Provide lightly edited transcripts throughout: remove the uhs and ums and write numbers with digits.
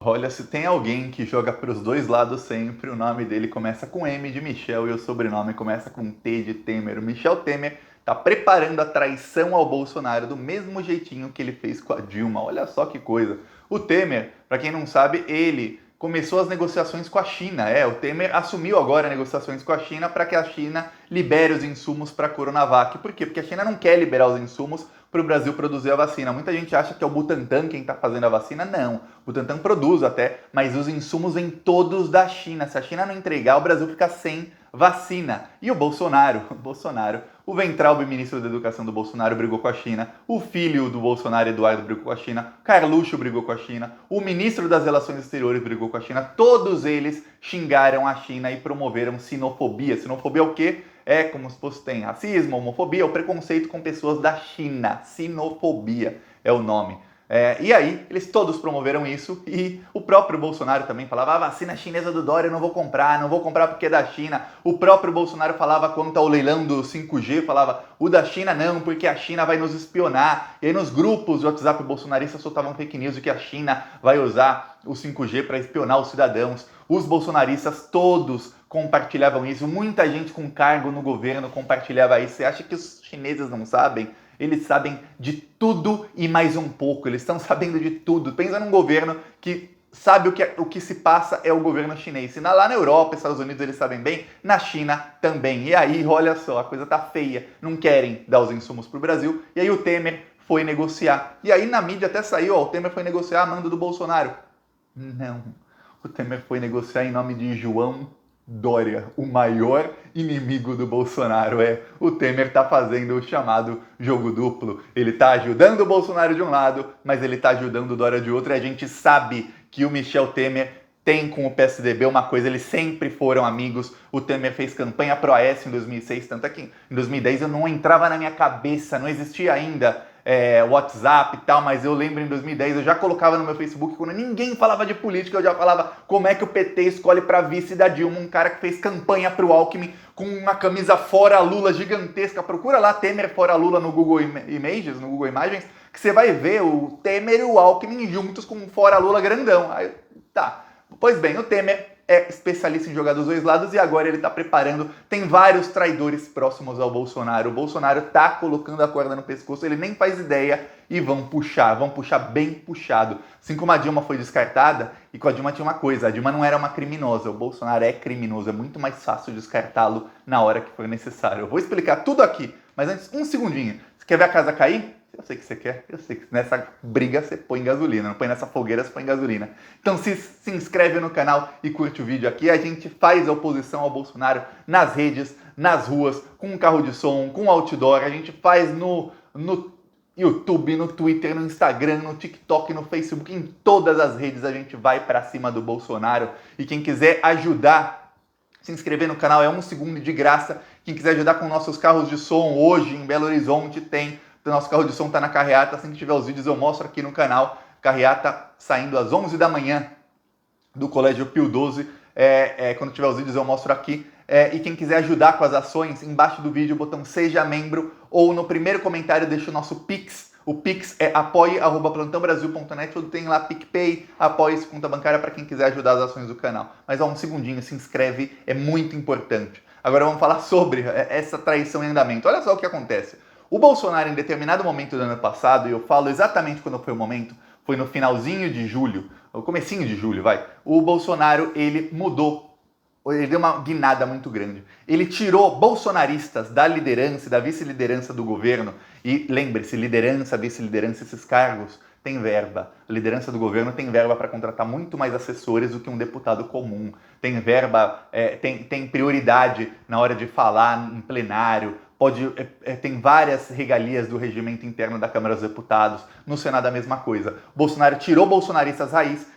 Olha, se tem alguém que joga para os dois lados sempre, o nome dele começa com M de Michel e o sobrenome começa com T de Temer. O Michel Temer está preparando a traição ao Bolsonaro do mesmo jeitinho que ele fez com a Dilma. Olha só que coisa. O Temer, para quem não sabe, ele começou as negociações com a China. O Temer assumiu agora negociações com a China para que a China libere os insumos para a Coronavac. Por quê? Porque a China não quer liberar os insumos para o Brasil produzir a vacina. Muita gente acha que é o Butantan quem está fazendo a vacina. Não, o Butantan produz até, mas os insumos vêm todos da China. Se a China não entregar, o Brasil fica sem vacina. E o Bolsonaro, o Weintraub, ministro da Educação do Bolsonaro, brigou com a China. O filho do Bolsonaro, Eduardo, brigou com a China. Carluxo brigou com a China. O ministro das Relações Exteriores brigou com a China. Todos eles xingaram a China e promoveram sinofobia. Sinofobia é o quê? É como se fosse tem racismo, homofobia, o preconceito com pessoas da China. Sinofobia é o nome. E aí, eles todos promoveram isso e o próprio Bolsonaro também falava: a vacina chinesa do Dória eu não vou comprar porque é da China. O próprio Bolsonaro falava quanto ao leilão do 5G, falava: o da China não, porque a China vai nos espionar. E aí nos grupos de WhatsApp bolsonaristas soltavam fake news de que a China vai usar o 5G para espionar os cidadãos. Os bolsonaristas todos compartilhavam isso, muita gente com cargo no governo compartilhava isso. Você acha que os chineses não sabem? Eles sabem de tudo e mais um pouco, eles estão sabendo de tudo. Pensa num governo que sabe o que se passa é o governo chinês. Se lá na Europa, Estados Unidos eles sabem bem, na China também. E aí, olha só, a coisa tá feia. Não querem dar os insumos pro Brasil. E aí o Temer foi negociar. E aí na mídia até saiu, ó, o Temer foi negociar a mando do Bolsonaro. Não, o Temer foi negociar em nome de João Dória, o maior inimigo do Bolsonaro. O Temer está fazendo o chamado jogo duplo. Ele está ajudando o Bolsonaro de um lado, mas ele está ajudando o Dória de outro. E a gente sabe que o Michel Temer tem com o PSDB uma coisa, eles sempre foram amigos. O Temer fez campanha pro Aécio em 2006, tanto é que em 2010 eu não entrava na minha cabeça, não existia ainda WhatsApp e tal, mas eu lembro em 2010, eu já colocava no meu Facebook, quando ninguém falava de política, eu já falava como é que o PT escolhe para vice da Dilma, um cara que fez campanha pro Alckmin com uma camisa fora Lula gigantesca. Procura lá Temer fora Lula no Google Images, no Google Imagens, que você vai ver o Temer e o Alckmin juntos com um fora Lula grandão. Aí, tá. Pois bem, o Temer é especialista em jogar dos dois lados e agora ele está preparando. Tem vários traidores próximos ao Bolsonaro. O Bolsonaro tá colocando a corda no pescoço, ele nem faz ideia e vão puxar bem puxado. Assim como a Dilma foi descartada, e com a Dilma tinha uma coisa: a Dilma não era uma criminosa, o Bolsonaro é criminoso, é muito mais fácil descartá-lo na hora que for necessário. Eu vou explicar tudo aqui, mas antes, um segundinho. Você quer ver a casa cair? Eu sei que você quer, eu sei que nessa briga você põe gasolina, não põe nessa fogueira, você põe gasolina. Então se inscreve no canal e curte o vídeo aqui. A gente faz a oposição ao Bolsonaro nas redes, nas ruas, com um carro de som, com outdoor. A gente faz no YouTube, no Twitter, no Instagram, no TikTok, no Facebook, em todas as redes a gente vai pra cima do Bolsonaro. E quem quiser ajudar, se inscrever no canal é 1 segundo de graça. Quem quiser ajudar com nossos carros de som, hoje em Belo Horizonte tem. O nosso carro de som tá na carreata, assim que tiver os vídeos eu mostro aqui no canal. Carreata saindo às 11 da manhã do Colégio Pio XII. Quando tiver os vídeos eu mostro aqui. E quem quiser ajudar com as ações, embaixo do vídeo o botão Seja Membro, ou no primeiro comentário deixa o nosso Pix. O Pix é apoie@plantãobrasil.net, ou tem lá PicPay, apoie-se, conta bancária para quem quiser ajudar as ações do canal. Mas um segundinho, se inscreve, é muito importante. Agora vamos falar sobre essa traição em andamento. Olha só o que acontece. O Bolsonaro, em determinado momento do ano passado, e eu falo exatamente quando foi o momento, foi no finalzinho de julho, o comecinho de julho, o Bolsonaro, ele mudou, ele deu uma guinada muito grande. Ele tirou bolsonaristas da liderança e da vice-liderança do governo, e lembre-se, liderança, vice-liderança, esses cargos tem verba. A liderança do governo tem verba para contratar muito mais assessores do que um deputado comum. Tem verba, tem prioridade na hora de falar em plenário, tem várias regalias do regimento interno da Câmara dos Deputados. No Senado a mesma coisa. Bolsonaro tirou bolsonaristas raízes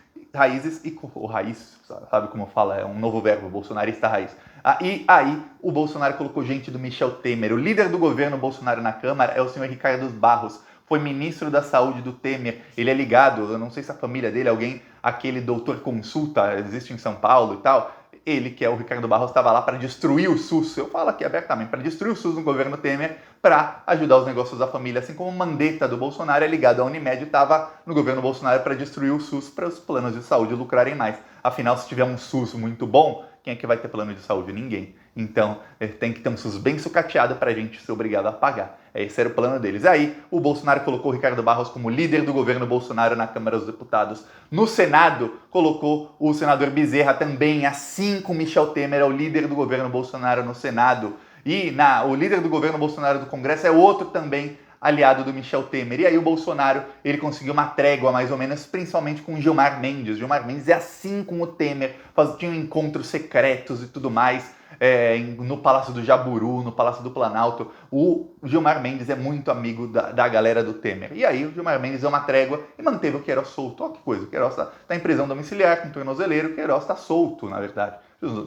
e o raiz, sabe como fala, é um novo verbo, bolsonarista raiz. Aí o Bolsonaro colocou gente do Michel Temer. O líder do governo Bolsonaro na Câmara é o senhor Ricardo Barros. Foi ministro da Saúde do Temer. Ele é ligado, eu não sei se a família dele, aquele doutor consulta, existe em São Paulo e tal. ele, que é o Ricardo Barros, estava lá para destruir o SUS, eu falo aqui abertamente, para destruir o SUS no governo Temer, para ajudar os negócios da família, assim como o Mandetta do Bolsonaro é ligado à Unimed, estava no governo Bolsonaro para destruir o SUS, para os planos de saúde lucrarem mais. Afinal, se tiver um SUS muito bom, quem é que vai ter plano de saúde? Ninguém. Então, tem que ter um SUS bem sucateado para a gente ser obrigado a pagar. Esse era o plano deles. Aí, o Bolsonaro colocou o Ricardo Barros como líder do governo Bolsonaro na Câmara dos Deputados. No Senado, colocou o senador Bezerra também, assim como Michel Temer é o líder do governo Bolsonaro no Senado. E o líder do governo Bolsonaro do Congresso é outro também aliado do Michel Temer. E aí o Bolsonaro, ele conseguiu uma trégua mais ou menos, principalmente com Gilmar Mendes. Gilmar Mendes é assim com o Temer, tinham encontros secretos e tudo mais, no Palácio do Jaburu, no Palácio do Planalto. O Gilmar Mendes é muito amigo da galera do Temer. E aí o Gilmar Mendes deu uma trégua e manteve o Queiroz solto. Olha que coisa, o Queiroz está em prisão domiciliar com tornozeleiro, o Queiroz está solto, na verdade.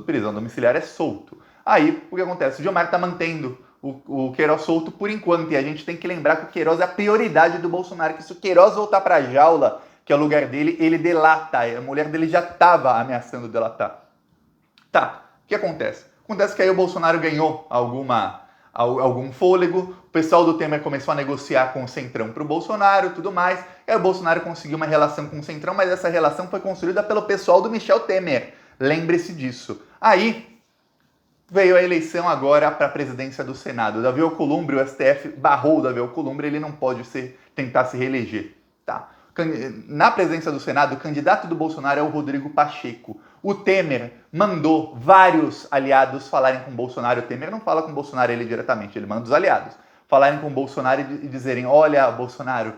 Prisão domiciliar é solto. Aí, o que acontece? O Gilmar está mantendo o Queiroz solto por enquanto, e a gente tem que lembrar que o Queiroz é a prioridade do Bolsonaro, que se o Queiroz voltar para a jaula, que é o lugar dele, ele delata, a mulher dele já estava ameaçando delatar. Tá, o que acontece? Acontece que aí o Bolsonaro ganhou algum fôlego, o pessoal do Temer começou a negociar com o Centrão para o Bolsonaro e tudo mais, e aí o Bolsonaro conseguiu uma relação com o Centrão, mas essa relação foi construída pelo pessoal do Michel Temer, lembre-se disso. Aí veio a eleição agora para a presidência do Senado. O Davi Alcolumbre, o STF barrou o Davi Alcolumbre, ele não pode tentar se reeleger. Tá. Na presidência do Senado, o candidato do Bolsonaro é o Rodrigo Pacheco. O Temer mandou vários aliados falarem com o Bolsonaro. O Temer não fala com o Bolsonaro ele diretamente, ele manda os aliados falarem com o Bolsonaro e dizerem: olha, Bolsonaro,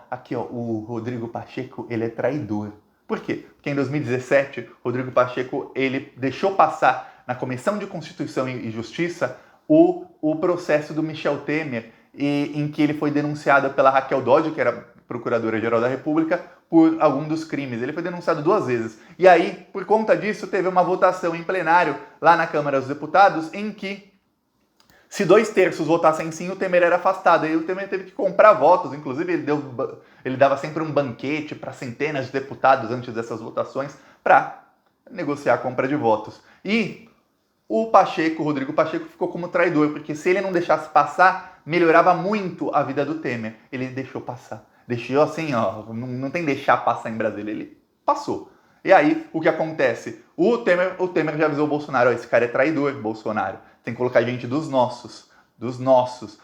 aqui o Rodrigo Pacheco, ele é traidor. Por quê? Porque em 2017, Rodrigo Pacheco, ele deixou passar na Comissão de Constituição e Justiça o processo do Michel Temer, em que ele foi denunciado pela Raquel Dodge, que era Procuradora-Geral da República, por algum dos crimes. Ele foi denunciado 2 vezes. E aí, por conta disso, teve uma votação em plenário lá na Câmara dos Deputados, em que, se 2/3 votassem sim, o Temer era afastado. E o Temer teve que comprar votos. Inclusive, ele dava sempre um banquete para centenas de deputados antes dessas votações para negociar a compra de votos. E o Rodrigo Pacheco, ficou como traidor, porque se ele não deixasse passar, melhorava muito a vida do Temer. Ele deixou passar. Deixou assim, não tem deixar passar em Brasília, ele passou. E aí, o que acontece? O Temer já avisou o Bolsonaro: esse cara é traidor, Bolsonaro. Tem que colocar gente dos nossos.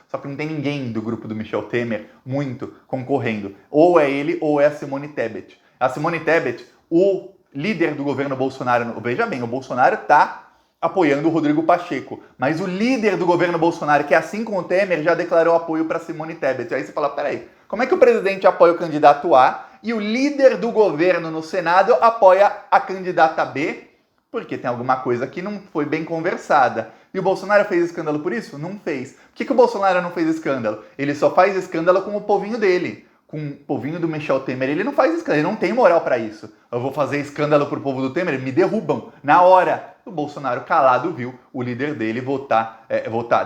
Só que não tem ninguém do grupo do Michel Temer muito concorrendo. Ou é ele, ou é a Simone Tebet. A Simone Tebet, o líder do governo Bolsonaro, veja bem, o Bolsonaro está apoiando o Rodrigo Pacheco, mas o líder do governo Bolsonaro, que assim como o Temer, já declarou apoio para Simone Tebet. Aí você fala: peraí, como é que o presidente apoia o candidato A e o líder do governo no Senado apoia a candidata B? Porque tem alguma coisa que não foi bem conversada. E o Bolsonaro fez escândalo por isso? Não fez. Por que o Bolsonaro não fez escândalo? Ele só faz escândalo com o povinho dele. Com o povinho do Michel Temer, ele não faz escândalo, ele não tem moral para isso. Eu vou fazer escândalo pro povo do Temer, me derrubam na hora. O Bolsonaro, calado, viu o líder dele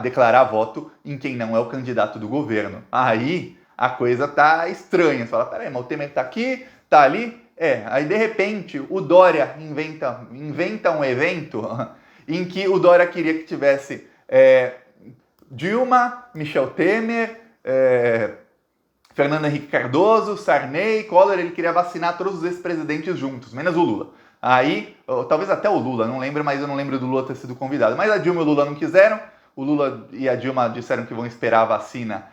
declarar voto em quem não é o candidato do governo. Aí a coisa tá estranha. Você fala: peraí, mas o Temer tá aqui, tá ali? Aí de repente o Dória inventa um evento em que o Dória queria que tivesse Dilma, Michel Temer, Fernando Henrique Cardoso, Sarney, Collor. Ele queria vacinar todos os ex-presidentes juntos, menos o Lula. Aí, talvez até o Lula, não lembro, mas eu não lembro do Lula ter sido convidado. Mas a Dilma e o Lula não quiseram. O Lula e a Dilma disseram que vão esperar a vacina,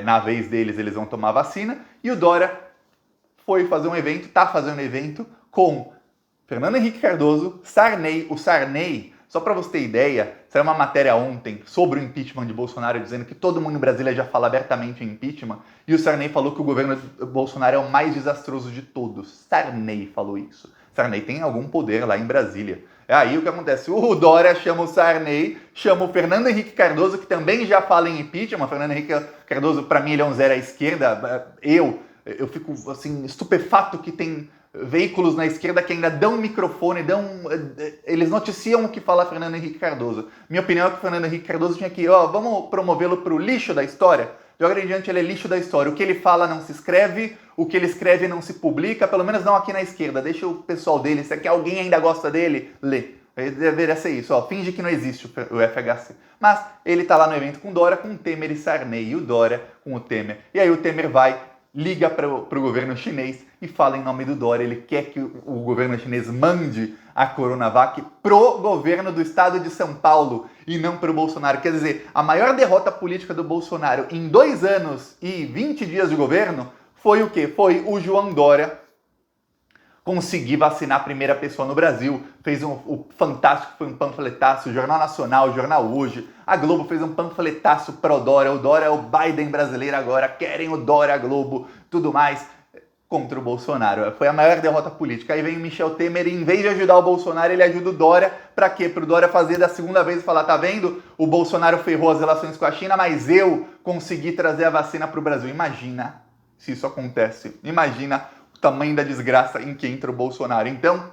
na vez deles, eles vão tomar a vacina. E o Dória foi fazer um evento, tá fazendo um evento com Fernando Henrique Cardoso, Sarney. O Sarney, só para você ter ideia, saiu uma matéria ontem sobre o impeachment de Bolsonaro, dizendo que todo mundo em Brasília já fala abertamente em impeachment, e o Sarney falou que o governo Bolsonaro é o mais desastroso de todos. Sarney falou isso. Sarney tem algum poder lá em Brasília. Aí o que acontece? O Dória chama o Sarney, chama o Fernando Henrique Cardoso, que também já fala em impeachment. O Fernando Henrique Cardoso, para mim, ele é um zero à esquerda. Eu fico assim estupefato que tem veículos na esquerda que ainda dão microfone, eles noticiam o que fala Fernando Henrique Cardoso. Minha opinião é que o Fernando Henrique Cardoso tinha que, vamos promovê-lo para o lixo da história. De agora em diante ele é lixo da história. O que ele fala não se escreve, o que ele escreve não se publica, pelo menos não aqui na esquerda. Deixa o pessoal dele, se é que alguém ainda gosta dele, lê. Deveria ser isso, ó, finge que não existe o FHC. Mas ele tá lá no evento com o Dória, com o Temer e Sarney, e o Dória com o Temer. E aí o Temer vai, liga pro governo chinês e fala em nome do Dória. Ele quer que o governo chinês mande a Coronavac pro governo do estado de São Paulo e não pro Bolsonaro. Quer dizer, a maior derrota política do Bolsonaro em 2 anos e 20 dias de governo foi o quê? Foi o João Dória conseguir vacinar a primeira pessoa no Brasil, fez o Fantástico, foi um panfletaço, o Jornal Nacional, o Jornal Hoje, a Globo fez um panfletaço pró-Dória, o Dória é o Biden brasileiro agora, querem o Dória, a Globo, tudo mais, contra o Bolsonaro. Foi a maior derrota política. Aí vem o Michel Temer e em vez de ajudar o Bolsonaro, ele ajuda o Dória, pra quê? Pro Dória fazer da segunda vez e falar, tá vendo? O Bolsonaro ferrou as relações com a China, mas eu consegui trazer a vacina pro Brasil. Imagina se isso acontece. Imagina o tamanho da desgraça em que entra o Bolsonaro. Então,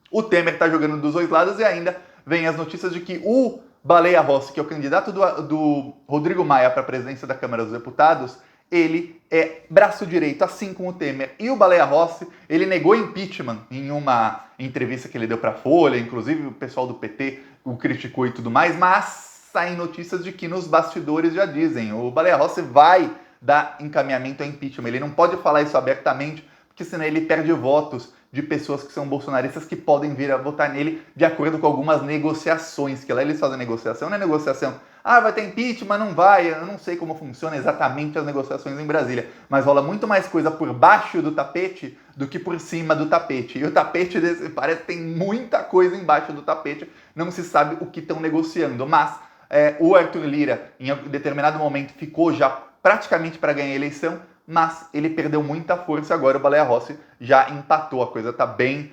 o Temer está jogando dos 2 lados e ainda vem as notícias de que o Baleia Rossi, que é o candidato do Rodrigo Maia para a presidência da Câmara dos Deputados, ele é braço direito, assim como o Temer. E o Baleia Rossi, ele negou impeachment em uma entrevista que ele deu para a Folha, inclusive o pessoal do PT o criticou e tudo mais, mas saem notícias de que nos bastidores já dizem, o Baleia Rossi vai dar encaminhamento a impeachment. Ele não pode falar isso abertamente, porque senão ele perde votos de pessoas que são bolsonaristas que podem vir a votar nele de acordo com algumas negociações, que lá eles fazem negociação, não é negociação, vai ter impeachment, não vai, eu não sei como funciona exatamente as negociações em Brasília, mas rola muito mais coisa por baixo do tapete do que por cima do tapete, e o tapete parece que tem muita coisa embaixo do tapete, não se sabe o que estão negociando, mas o Arthur Lira, em determinado momento, ficou já praticamente para ganhar a eleição, mas ele perdeu muita força. Agora o Baleia Rossi já empatou, a coisa tá bem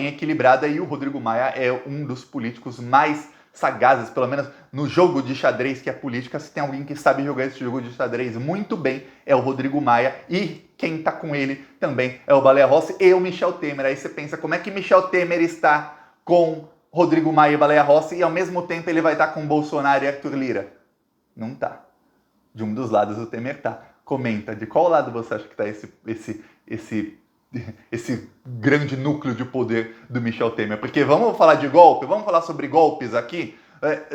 equilibrada e o Rodrigo Maia é um dos políticos mais sagazes, pelo menos no jogo de xadrez que é política. Se tem alguém que sabe jogar esse jogo de xadrez muito bem, é o Rodrigo Maia, e quem tá com ele também é o Baleia Rossi e o Michel Temer. Aí você pensa, como é que Michel Temer está com Rodrigo Maia e Baleia Rossi e ao mesmo tempo ele vai estar com Bolsonaro e Arthur Lira? Não tá. De um dos lados o Temer tá. Comenta, de qual lado você acha que está esse grande núcleo de poder do Michel Temer? Porque vamos falar de golpe, vamos falar sobre golpes aqui.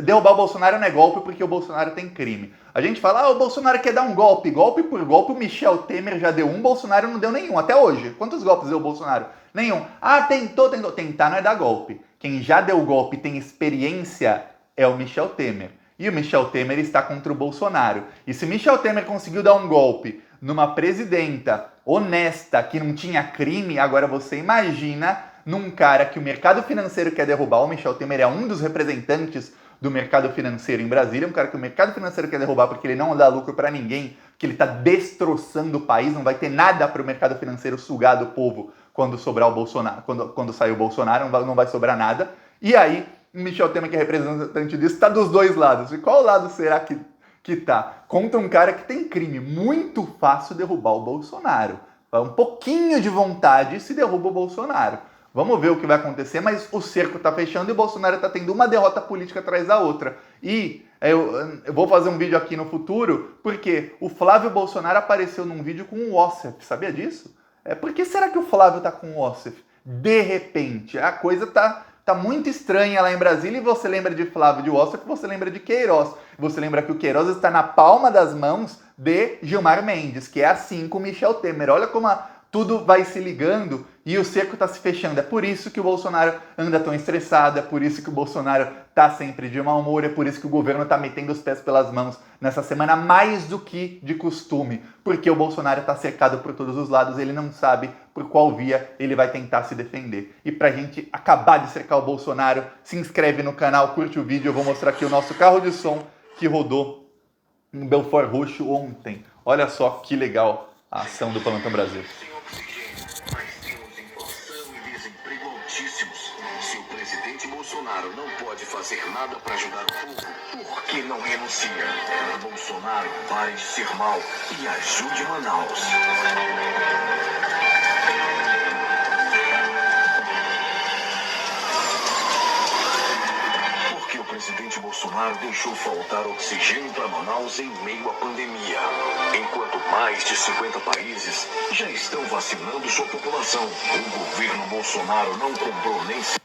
Derrubar o Bolsonaro não é golpe porque o Bolsonaro tem crime. A gente fala, o Bolsonaro quer dar um golpe. Golpe por golpe, o Michel Temer já deu um, o Bolsonaro não deu nenhum. Até hoje. Quantos golpes deu o Bolsonaro? Nenhum. Tentou. Tentar não é dar golpe. Quem já deu golpe e tem experiência é o Michel Temer. E o Michel Temer está contra o Bolsonaro. E se Michel Temer conseguiu dar um golpe numa presidenta honesta, que não tinha crime, agora você imagina num cara que o mercado financeiro quer derrubar. O Michel Temer é um dos representantes do mercado financeiro em Brasília, um cara que o mercado financeiro quer derrubar porque ele não dá lucro para ninguém, que ele está destroçando o país, não vai ter nada para o mercado financeiro sugar do povo quando sobrar o Bolsonaro, quando sair o Bolsonaro, não vai sobrar nada. E aí o Michel Temer, que é representante disso, está dos 2 lados. E qual lado será que tá? Contra um cara que tem crime. Muito fácil derrubar o Bolsonaro. Um pouquinho de vontade se derruba o Bolsonaro. Vamos ver o que vai acontecer, mas o cerco está fechando e o Bolsonaro está tendo uma derrota política atrás da outra. E eu vou fazer um vídeo aqui no futuro, porque o Flávio Bolsonaro apareceu num vídeo com o Ossef. Sabia disso? Por que será que o Flávio está com o Ossef? De repente, a coisa tá muito estranha lá em Brasília, e você lembra de Flávio de Ossef, você lembra de Queiroz. Você lembra que o Queiroz está na palma das mãos de Gilmar Mendes, que é assim com Michel Temer. Olha como tudo vai se ligando e o cerco está se fechando. É por isso que o Bolsonaro anda tão estressado, é por isso que o Bolsonaro está sempre de mau humor, é por isso que o governo está metendo os pés pelas mãos nessa semana, mais do que de costume, porque o Bolsonaro está cercado por todos os lados, ele não sabe por qual via ele vai tentar se defender. E pra gente acabar de cercar o Bolsonaro, se inscreve no canal, curte o vídeo, eu vou mostrar aqui o nosso carro de som que rodou em Belfort Roxo ontem. Olha só que legal a ação do Plantão Brasil. Se o presidente Bolsonaro não pode fazer nada para ajudar o povo, por que não renuncia? Bolsonaro, pare de ser mal e ajude Manaus. Porque o presidente Bolsonaro deixou faltar oxigênio para Manaus em meio à pandemia, enquanto mais de 50 países já estão vacinando sua população. O governo Bolsonaro não comprou nem 100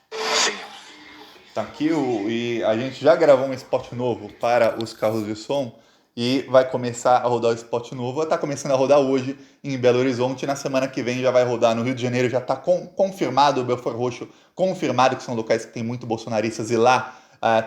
Tá aqui e a gente já gravou um spot novo para os carros de som e vai começar a rodar o spot novo. Está começando a rodar hoje em Belo Horizonte. Na semana que vem já vai rodar no Rio de Janeiro. Já está confirmado o Belfort Roxo, confirmado que são locais que tem muito bolsonaristas e lá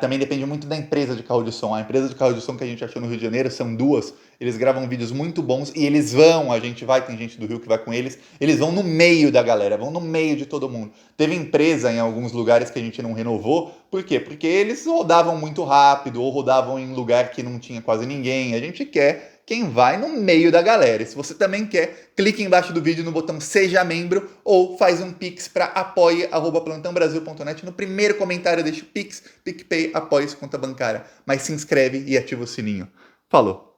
também depende muito da empresa de carro de som. A empresa de carro de som que a gente achou no Rio de Janeiro são duas. Eles gravam vídeos muito bons e eles vão, a gente vai, tem gente do Rio que vai com eles vão no meio da galera, vão no meio de todo mundo. Teve empresa em alguns lugares que a gente não renovou, por quê? Porque eles rodavam muito rápido ou rodavam em lugar que não tinha quase ninguém. A gente quer quem vai no meio da galera. E se você também quer, clique embaixo do vídeo no botão Seja Membro ou faz um Pix para apoie@plantãobrasil.net. No primeiro comentário deixa o Pix, PicPay, apoie-se conta bancária. Mas se inscreve e ativa o sininho. Falou!